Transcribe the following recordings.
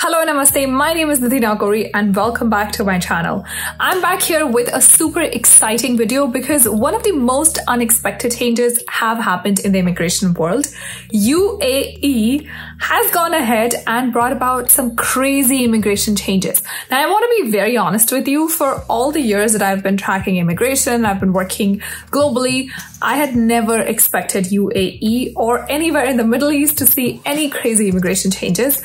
Hello, namaste. My name is Nidhi Nagori and welcome back to my channel. I'm back here with a super exciting video because one of the most unexpected changes have happened in the immigration world. UAE has gone ahead and brought about some crazy immigration changes. Now, I want to be very honest with you. For all the years that I've been tracking immigration, I've been working globally, I had never expected UAE or anywhere in the Middle East to see any crazy immigration changes.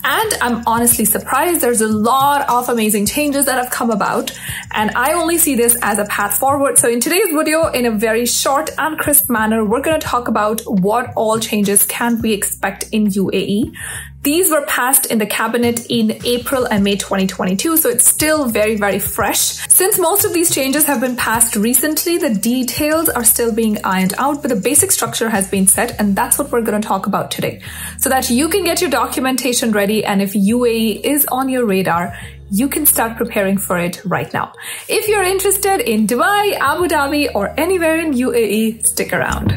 And I'm honestly surprised. There's a lot of amazing changes that have come about, and I only see this as a path forward. So in today's video, in a very short and crisp manner, we're going to talk about what all changes can we expect in UAE. These were passed in the cabinet in April and May 2022, so it's still very, very fresh. Since most of these changes have been passed recently, the details are still being ironed out, but the basic structure has been set, and that's what we're going to talk about today, so that you can get your documentation ready, and if UAE is on your radar, you can start preparing for it right now. If you're interested in Dubai, Abu Dhabi, or anywhere in UAE, stick around.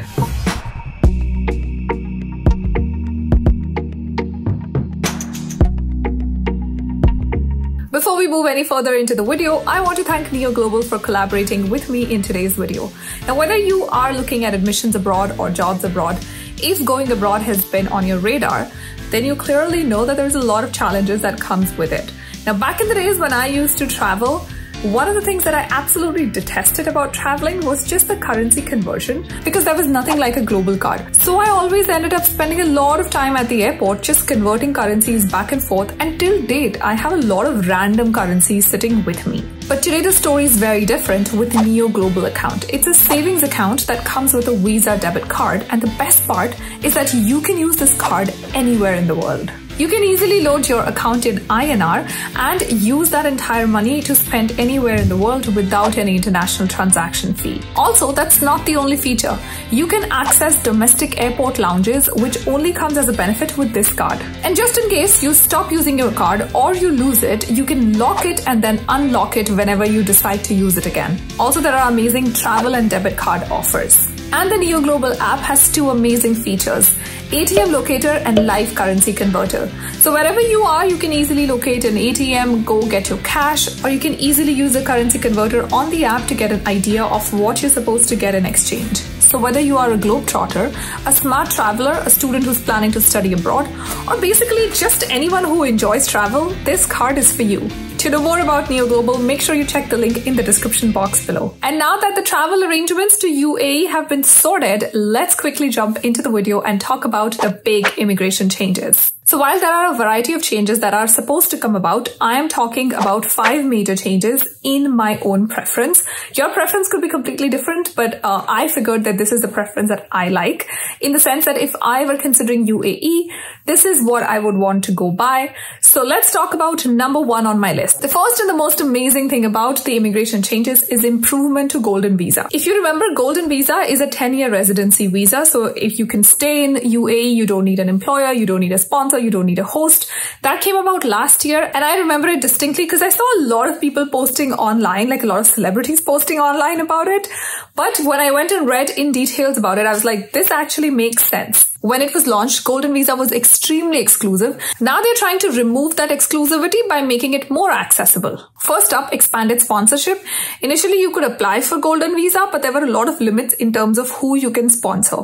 Before we move any further into the video, I want to thank Niyo Global for collaborating with me in today's video. Now, whether you are looking at admissions abroad or jobs abroad, if going abroad has been on your radar, then you clearly know that there's a lot of challenges that comes with it. Now, back in the days when I used to travel, one of the things that I absolutely detested about traveling was just the currency conversion, because there was nothing like a global card. So I always ended up spending a lot of time at the airport just converting currencies back and forth, and till date I have a lot of random currencies sitting with me. But today the story is very different with Niyo Global account. It's a savings account that comes with a Visa debit card, and the best part is that you can use this card anywhere in the world. You can easily load your account in INR and use that entire money to spend anywhere in the world without any international transaction fee. Also, that's not the only feature. You can access domestic airport lounges, which only comes as a benefit with this card. And just in case you stop using your card or you lose it, you can lock it and then unlock it whenever you decide to use it again. Also, there are amazing travel and debit card offers. And the Niyo Global app has two amazing features: ATM locator and live currency converter. So wherever you are, you can easily locate an ATM, go get your cash, or you can easily use a currency converter on the app to get an idea of what you're supposed to get in exchange. So whether you are a globetrotter, a smart traveler, a student who's planning to study abroad, or basically just anyone who enjoys travel, this card is for you. To know more about Niyo Global, make sure you check the link in the description box below. And now that the travel arrangements to UAE have been sorted, let's quickly jump into the video and talk about the big immigration changes. So while there are a variety of changes that are supposed to come about, I am talking about 5 major changes in my own preference. Your preference could be completely different, but I figured that this is the preference that I like, in the sense that if I were considering UAE, this is what I would want to go by. So let's talk about number 1 on my list. The first and the most amazing thing about the immigration changes is improvement to Golden Visa. If you remember, Golden Visa is a 10-year residency visa. So if you can stay in UAE, you don't need an employer, you don't need a sponsor, you don't need a host. That came about last year, and I remember it distinctly because I saw a lot of people posting online, like a lot of celebrities posting online about it. But when I went and read in details about it, I was like, this actually makes sense. When it was launched, Golden Visa was extremely exclusive. Now they're trying to remove that exclusivity by making it more accessible. First up, expanded sponsorship. Initially, you could apply for Golden Visa, but there were a lot of limits in terms of who you can sponsor.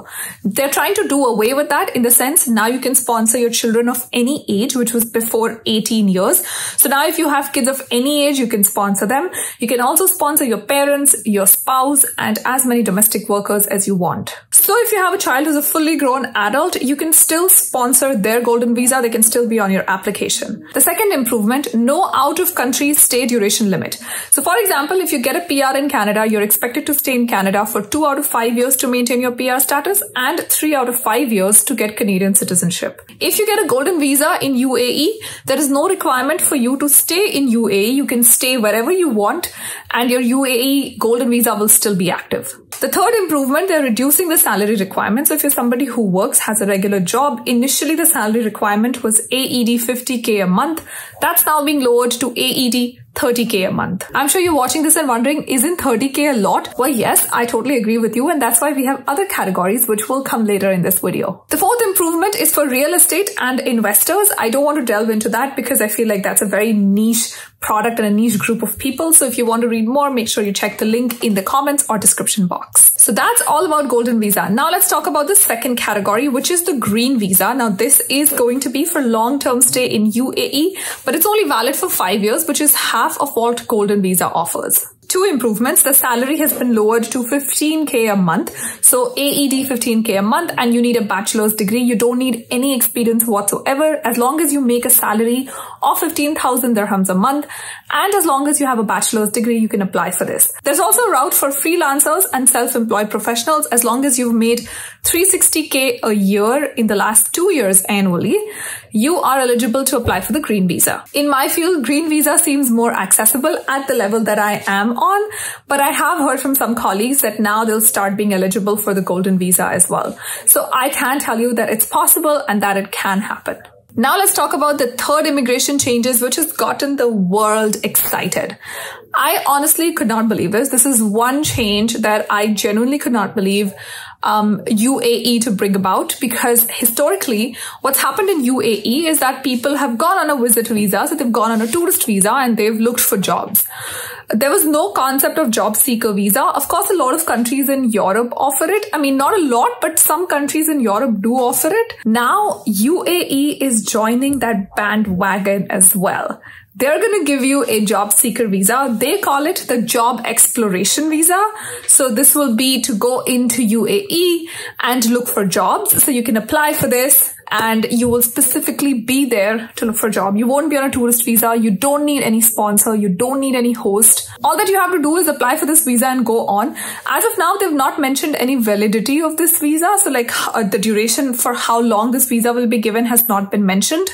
They're trying to do away with that, in the sense now you can sponsor your children of any age, which was before 18 years. So now if you have kids of any age, you can sponsor them. You can also sponsor your parents, your spouse, and as many domestic workers as you want. So if you have a child who's a fully grown adult, you can still sponsor their Golden Visa. They can still be on your application. The second improvement, no out-of-country stay duration limit. So for example, if you get a PR in Canada, you're expected to stay in Canada for 2 out of 5 years to maintain your PR status and 3 out of 5 years to get Canadian citizenship. If you get a Golden Visa in UAE, there is no requirement for you to stay in UAE. You can stay wherever you want, and your UAE Golden Visa will still be active. The third improvement, they're reducing the salary requirements. So if you're somebody who works works, has a regular job. Initially, the salary requirement was AED 50K a month. That's now being lowered to AED 30K a month. I'm sure you're watching this and wondering, isn't 30K a lot? Well, yes, I totally agree with you, and that's why we have other categories which will come later in this video. The fourth improvement is for real estate and investors. I don't want to delve into that because I feel like that's a very niche product and a niche group of people. So if you want to read more, make sure you check the link in the comments or description box. So that's all about Golden Visa. Now let's talk about the second category, which is the Green Visa. Now this is going to be for long-term stay in UAE, but it's only valid for 5 years, which is half of what Golden Visa offers. Two improvements. The salary has been lowered to 15K a month. So AED 15K a month, and you need a bachelor's degree. You don't need any experience whatsoever. As long as you make a salary of 15,000 dirhams a month, and as long as you have a bachelor's degree, you can apply for this. There's also a route for freelancers and self-employed professionals. As long as you've made 360K a year in the last 2 years annually, you are eligible to apply for the Green Visa. In my field, Green Visa seems more accessible at the level that I am on, but I have heard from some colleagues that now they'll start being eligible for the Golden Visa as well. So I can tell you that it's possible and that it can happen. Now let's talk about the third immigration changes, which has gotten the world excited. I honestly could not believe this. This is one change that I genuinely could not believe UAE to bring about, because historically what's happened in UAE is that people have gone on a visit visa, so they've gone on a tourist visa and they've looked for jobs. There was no concept of Jobseeker visa. Of course, a lot of countries in Europe offer it. I mean, not a lot, but some countries in Europe do offer it. Now, UAE is joining that bandwagon as well. They're going to give you a job seeker visa. They call it the job exploration visa. So this will be to go into UAE and look for jobs. So you can apply for this and you will specifically be there to look for a job. You won't be on a tourist visa. You don't need any sponsor. You don't need any host. All that you have to do is apply for this visa and go on. As of now, they've not mentioned any validity of this visa. So like the duration for how long this visa will be given has not been mentioned.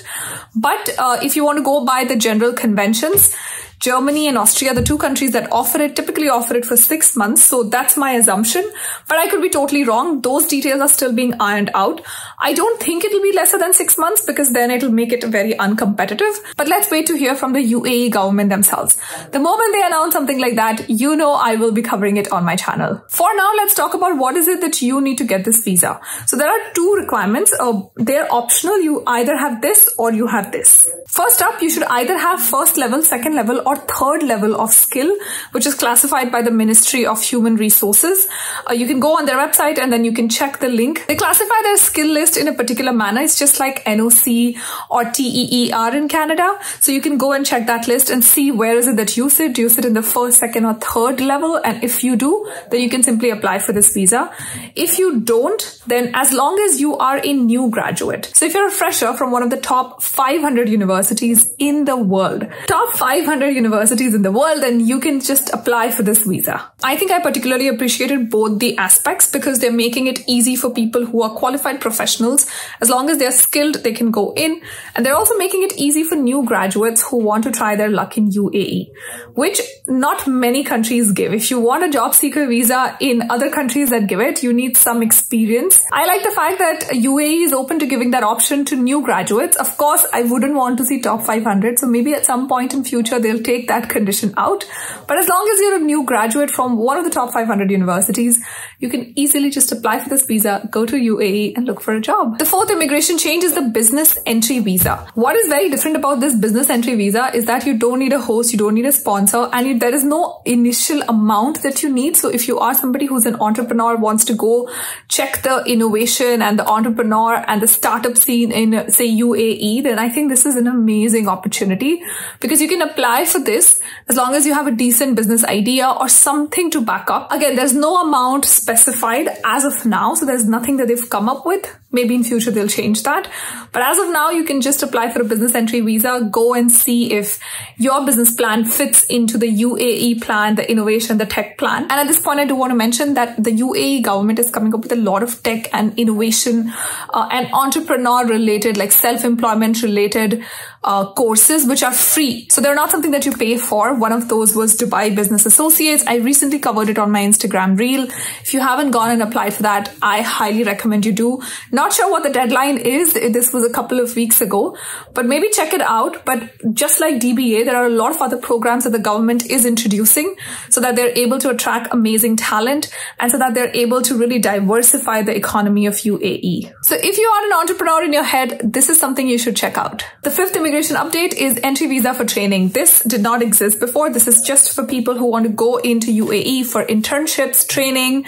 But if you want to go by the general conventions, Germany and Austria, the two countries that offer it, typically offer it for 6 months. So that's my assumption, but I could be totally wrong. Those details are still being ironed out. I don't think it'll be lesser than 6 months because then it'll make it very uncompetitive. But let's wait to hear from the UAE government themselves. The moment they announce something like that, you know I will be covering it on my channel. For now, let's talk about what is it that you need to get this visa. So there are two requirements. They're optional. You either have this or you have this. First up, you should either have first level, second level, or third level of skill, which is classified by the Ministry of Human Resources. You can go on their website and then you can check the link. They classify their skill list in a particular manner. It's just like NOC or TEER in Canada. So you can go and check that list and see where is it that you sit. Do you sit in the first, second, or third level? And if you do, then you can simply apply for this visa. If you don't, then as long as you are a new graduate. So if you're a fresher from one of the top 500 universities in the world, top 500 universities in the world, then you can just apply for this visa. I think I particularly appreciated both the aspects because they're making it easy for people who are qualified professionals. As long as they're skilled, they can go in. And they're also making it easy for new graduates who want to try their luck in UAE, which not many countries give. If you want a job seeker visa in other countries that give it, you need some experience. I like the fact that UAE is open to giving that option to new graduates. Of course, I wouldn't want to see top 500. So maybe at some point in future, they'll take that condition out. But as long as you're a new graduate from one of the top 500 universities, you can easily just apply for this visa, go to UAE and look for a job. The fourth immigration change is the business entry visa. What is very different about this business entry visa is that you don't need a host, you don't need a sponsor, and there is no initial amount that you need. So if you are somebody who's an entrepreneur, wants to go check the innovation and the entrepreneur and the startup scene in, say, UAE, then I think this is an amazing opportunity because you can apply for this as long as you have a decent business idea or something to back up. Again, there's no amount specified as of now, so there's nothing that they've come up with. Maybe in future they'll change that. But as of now, you can just apply for a business entry visa, go and see if your business plan fits into the UAE plan, the innovation, the tech plan. And at this point, I do want to mention that the UAE government is coming up with a lot of tech and innovation and entrepreneur related, like self-employment related courses, which are free. So they're not something that you pay for. One of those was Dubai Business Associates. I recently covered it on my Instagram reel. If you haven't gone and applied for that, I highly recommend you do. Not sure what the deadline is. This was a couple of weeks ago, but maybe check it out. But just like DBA, there are a lot of other programs that the government is introducing so that they're able to attract amazing talent and so that they're able to really diversify the economy of UAE. So if you are an entrepreneur in your head, this is something you should check out. The fifth immigration update is entry visa for training. This did not exist before. This is just for people who want to go into UAE for internships, training,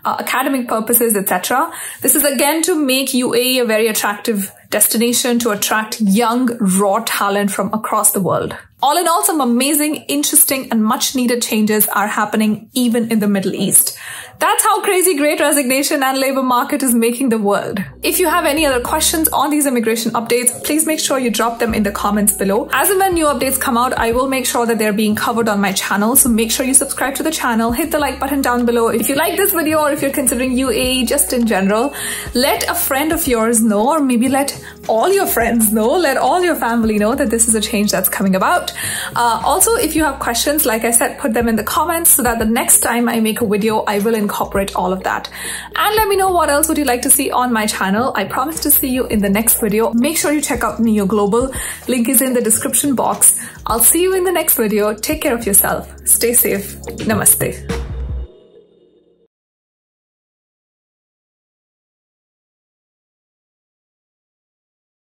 academic purposes, etc. This is again to make UAE a very attractive destination to attract young, raw talent from across the world. All in all, some amazing, interesting, and much needed changes are happening even in the Middle East. That's how crazy great resignation and labor market is making the world. If you have any other questions on these immigration updates, please make sure you drop them in the comments below. As and when new updates come out, I will make sure that they're being covered on my channel. So make sure you subscribe to the channel, hit the like button down below. If you like this video or if you're considering UAE just in general, let a friend of yours know, or maybe let all your friends know, let all your family know that this is a change that's coming about. Also, if you have questions, like I said, put them in the comments so that the next time I make a video, I will incorporate all of that. And let me know what else would you like to see on my channel. I promise to see you in the next video. Make sure you check out Niyo Global. Link is in the description box. I'll see you in the next video. Take care of yourself. Stay safe. Namaste.